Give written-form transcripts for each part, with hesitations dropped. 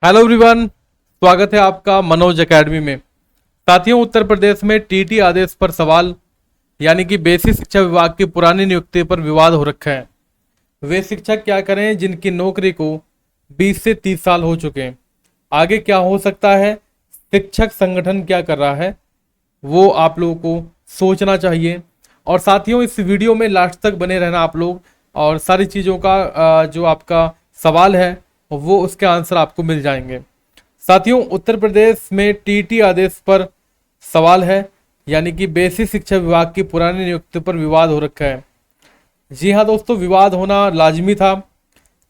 Hello everyone, स्वागत है आपका मनोज एकेडमी में। साथियों, उत्तर प्रदेश में टीटी आदेश पर सवाल यानी कि बेसिक शिक्षा विभाग की पुरानी नियुक्ति पर विवाद हो रखा है। वे शिक्षक क्या करें जिनकी नौकरी को 20 से 30 साल हो चुके हैं। आगे क्या हो सकता है, शिक्षक संगठन क्या कर रहा है, वो आप लोगों को सोचना चाहिए। और साथियों, इस वीडियो में लास्ट तक बने रहना आप लोग, और सारी चीज़ों का जो आपका सवाल है वो उसके आंसर आपको मिल जाएंगे। साथियों, उत्तर प्रदेश में टीटी आदेश पर सवाल है यानी कि बेसिक शिक्षा विभाग की पुरानी नियुक्ति पर विवाद हो रखा है। जी हाँ दोस्तों, विवाद होना लाजमी था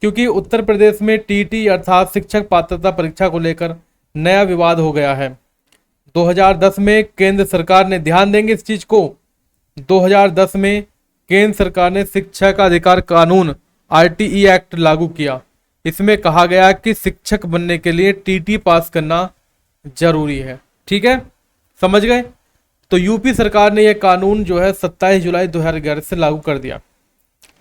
क्योंकि उत्तर प्रदेश में टीटी अर्थात शिक्षक पात्रता परीक्षा को लेकर नया विवाद हो गया है। 2010 में केंद्र सरकार ने, ध्यान देंगे इस चीज को, 2010 में केंद्र सरकार ने शिक्षा का अधिकार कानून आरटीई एक्ट लागू किया। इसमें कहा गया कि शिक्षक बनने के लिए टीटी पास करना जरूरी है। ठीक है, समझ गए। तो यूपी सरकार ने यह कानून जो है 27 जुलाई 2011 से लागू कर दिया।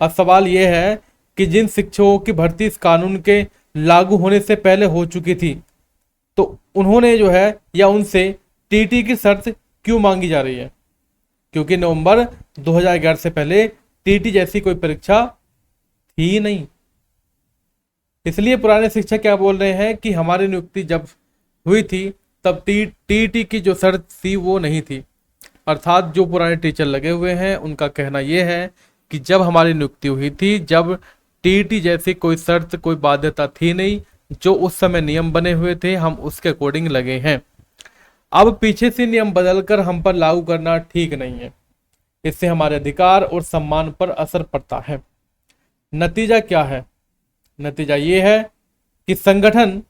अब सवाल यह है कि जिन शिक्षकों की भर्ती इस कानून के लागू होने से पहले हो चुकी थी, तो उन्होंने जो है या उनसे टीटी की शर्त क्यों मांगी जा रही है? क्योंकि नवंबर 2011 से पहले टीटी जैसी कोई परीक्षा थी ही नहीं। इसलिए पुराने शिक्षक क्या बोल रहे हैं कि हमारी नियुक्ति जब हुई थी तब टीटी की जो शर्त थी वो नहीं थी। अर्थात जो पुराने टीचर लगे हुए हैं उनका कहना यह है कि जब हमारी नियुक्ति हुई थी, जब टीटी जैसी कोई शर्त, कोई बाध्यता थी नहीं, जो उस समय नियम बने हुए थे हम उसके अकॉर्डिंग लगे हैं। अब पीछे से नियम बदलकर हम पर लागू करना ठीक नहीं है। इससे हमारे अधिकार और सम्मान पर असर पड़ता है। नतीजा क्या है? नतीजा ये है कि संगठन,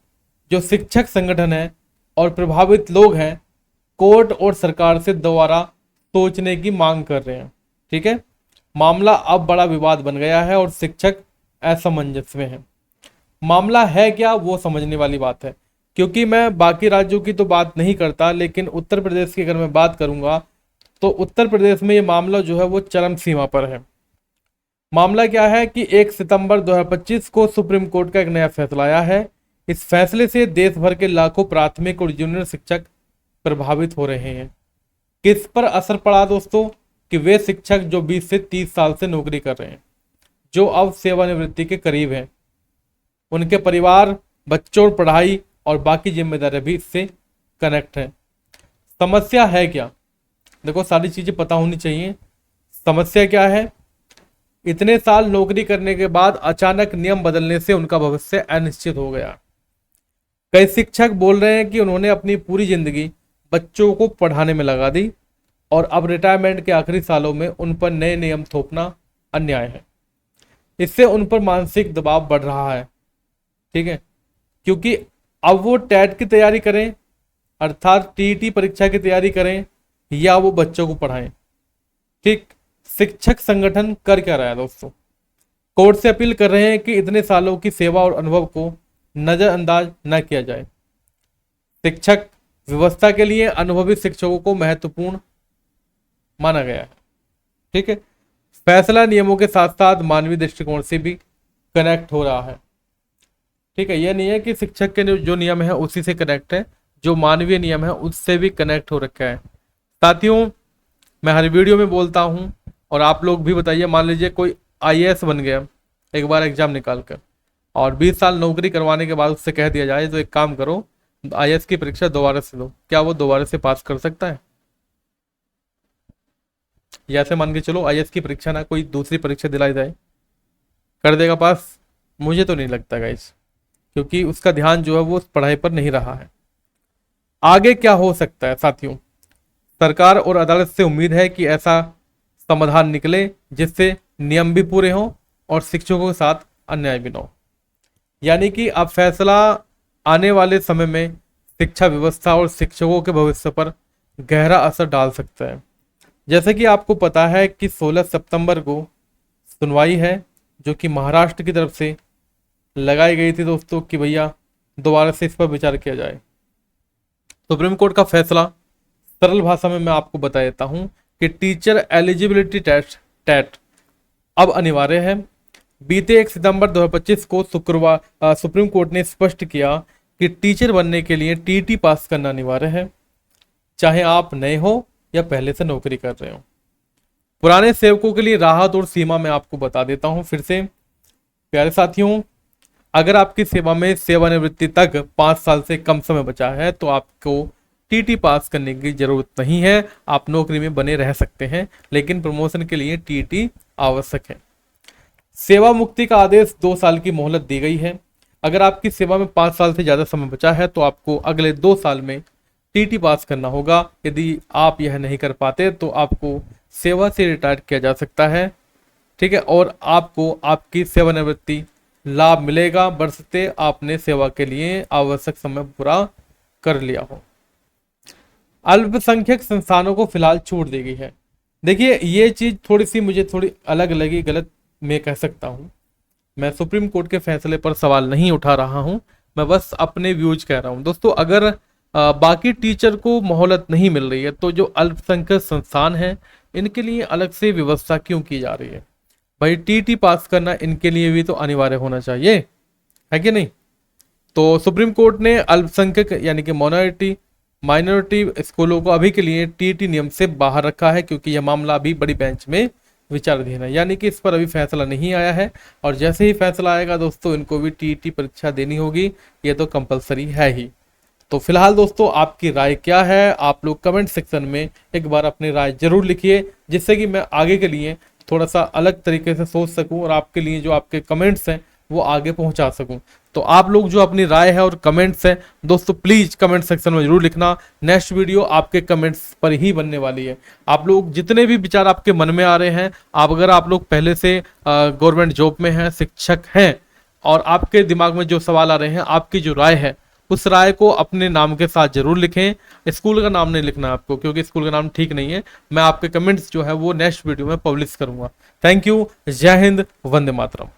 जो शिक्षक संगठन है और प्रभावित लोग हैं, कोर्ट और सरकार से दोबारा सोचने की मांग कर रहे हैं। ठीक है, मामला अब बड़ा विवाद बन गया है और शिक्षक असमंजस में है। मामला है क्या, वो समझने वाली बात है। क्योंकि मैं बाकी राज्यों की तो बात नहीं करता, लेकिन उत्तर प्रदेश की अगर मैं बात करूंगा तो उत्तर प्रदेश में ये मामला जो है वो चरम सीमा पर है। मामला क्या है कि 1 सितंबर 2025 को सुप्रीम कोर्ट का एक नया फैसला आया है। इस फैसले से देश भर के लाखों प्राथमिक और जूनियर शिक्षक प्रभावित हो रहे हैं। किस पर असर पड़ा दोस्तों? कि वे शिक्षक जो 20 से 30 साल से नौकरी कर रहे हैं, जो अब सेवानिवृत्ति के करीब हैं, उनके परिवार, बच्चों, पढ़ाई और बाकी जिम्मेदारी भी इससे कनेक्ट है। समस्या है क्या? देखो, सारी चीजें पता होनी चाहिए। समस्या क्या है? इतने साल नौकरी करने के बाद अचानक नियम बदलने से उनका भविष्य अनिश्चित हो गया। कई शिक्षक बोल रहे हैं कि उन्होंने अपनी पूरी जिंदगी बच्चों को पढ़ाने में लगा दी और अब रिटायरमेंट के आखिरी सालों में उन पर नए नियम थोपना अन्याय है। इससे उन पर मानसिक दबाव बढ़ रहा है। ठीक है, क्योंकि अब वो टेट की तैयारी करें, अर्थात टीटी परीक्षा की तैयारी करें, या वो बच्चों को पढ़ाएं। ठीक, शिक्षक संगठन कर क्या रहा है दोस्तों? कोर्ट से अपील कर रहे हैं कि इतने सालों की सेवा और अनुभव को नजरअंदाज न किया जाए। शिक्षक व्यवस्था के लिए अनुभवी शिक्षकों को महत्वपूर्ण माना गया है। ठीक है, फैसला नियमों के साथ साथ मानवीय दृष्टिकोण से भी कनेक्ट हो रहा है। ठीक है, यह नहीं है कि शिक्षक के जो नियम है उसी से कनेक्ट है, जो मानवीय नियम है उससे भी कनेक्ट हो रखा है। साथियों, मैं हर वीडियो में बोलता हूं और आप लोग भी बताइए, मान लीजिए कोई आईएएस बन गया एक बार एग्जाम निकाल कर, और 20 साल नौकरी करवाने के बाद उससे कह दिया जाए तो एक काम करो, आईएएस की परीक्षा दोबारा से दो, क्या वो दोबारा से पास कर सकता है? या ऐसे मान के चलो आईएएस की परीक्षा ना कोई दूसरी परीक्षा दिलाई जाए, कर देगा पास? मुझे तो नहीं लगता गाइस, क्योंकि उसका ध्यान जो है वो पढ़ाई पर नहीं रहा है। आगे क्या हो सकता है साथियों? सरकार और अदालत से उम्मीद है कि ऐसा समाधान निकले जिससे नियम भी पूरे हों और शिक्षकों के साथ अन्याय भी न हो। यानी कि अब फैसला आने वाले समय में शिक्षा व्यवस्था और शिक्षकों के भविष्य पर गहरा असर डाल सकता है। जैसे कि आपको पता है कि 16 सितंबर को सुनवाई है, जो कि महाराष्ट्र की तरफ से लगाई गई थी दोस्तों, कि भैया दोबारा से इस पर विचार किया जाए। सुप्रीम कोर्ट का फैसला सरल भाषा में मैं आपको बता देता हूं कि टीचर एलिजिबिलिटी टेस्ट टेट अब अनिवार्य है। बीते 1 सितंबर 2025 को सुप्रीम कोर्ट ने स्पष्ट किया कि टीचर बनने के लिए टीटी पास करना अनिवार्य है, चाहे आप नए हो या पहले से नौकरी कर रहे हो। पुराने सेवकों के लिए राहत और सीमा मैं आपको बता देता हूं फिर से। प्यारे साथियों, अगर आपकी सेवा में सेवानिवृत्ति तक 5 साल से कम समय बचा है तो आपको टीटी पास करने की जरूरत नहीं है, आप नौकरी में बने रह सकते हैं, लेकिन प्रमोशन के लिए टीटी आवश्यक है। सेवा मुक्ति का आदेश 2 साल की मोहलत दी गई है। अगर आपकी सेवा में 5 साल से ज्यादा समय बचा है तो आपको अगले 2 साल में टीटी पास करना होगा। यदि आप यह नहीं कर पाते तो आपको सेवा से रिटायर किया जा सकता है, ठीक है, और आपको आपकी सेवानिवृत्ति लाभ मिलेगा बशर्ते आपने सेवा के लिए आवश्यक समय पूरा कर लिया हो। अल्पसंख्यक संस्थानों को फिलहाल छूट दी गई है। देखिए, ये चीज थोड़ी सी मुझे थोड़ी अलग लगी, गलत मैं कह सकता हूं। मैं सुप्रीम कोर्ट के फैसले पर सवाल नहीं उठा रहा हूं, मैं बस अपने व्यूज कह रहा हूं। दोस्तों, अगर बाकी टीचर को मोहलत नहीं मिल रही है तो जो अल्पसंख्यक संस्थान है इनके लिए अलग से व्यवस्था क्यों की जा रही है? भाई, टीटी पास करना इनके लिए भी तो अनिवार्य होना चाहिए, है कि नहीं? तो सुप्रीम कोर्ट ने अल्पसंख्यक यानी कि माइनॉरिटी स्कूलों को अभी के लिए टीटी नियम से बाहर रखा है, क्योंकि यह मामला अभी बड़ी बेंच में विचाराधीन है, यानी कि इस पर अभी फैसला नहीं आया है। और जैसे ही फैसला आएगा दोस्तों, इनको भी टीटी परीक्षा देनी होगी, ये तो कंपलसरी है ही। तो फिलहाल दोस्तों, आपकी राय क्या है? आप लोग कमेंट सेक्शन में एक बार अपनी राय जरूर लिखिए, जिससे कि मैं आगे के लिए थोड़ा सा अलग तरीके से सोच सकूं और आपके लिए जो आपके कमेंट्स हैं वो आगे पहुंचा सकूं। तो आप लोग जो अपनी राय है और कमेंट्स हैं दोस्तों, प्लीज कमेंट सेक्शन में जरूर लिखना। नेक्स्ट वीडियो आपके कमेंट्स पर ही बनने वाली है। आप लोग जितने भी विचार आपके मन में आ रहे हैं, अगर आप लोग पहले से गवर्नमेंट जॉब में हैं, शिक्षक हैं, और आपके दिमाग में जो सवाल आ रहे हैं, आपकी जो राय है उस राय को अपने नाम के साथ जरूर लिखें। स्कूल का नाम नहीं लिखना आपको, क्योंकि स्कूल का नाम ठीक नहीं है। मैं आपके कमेंट्स जो है वो नेक्स्ट वीडियो में पब्लिश करूंगा। Thank you. जय हिंद, वंदे मातरम।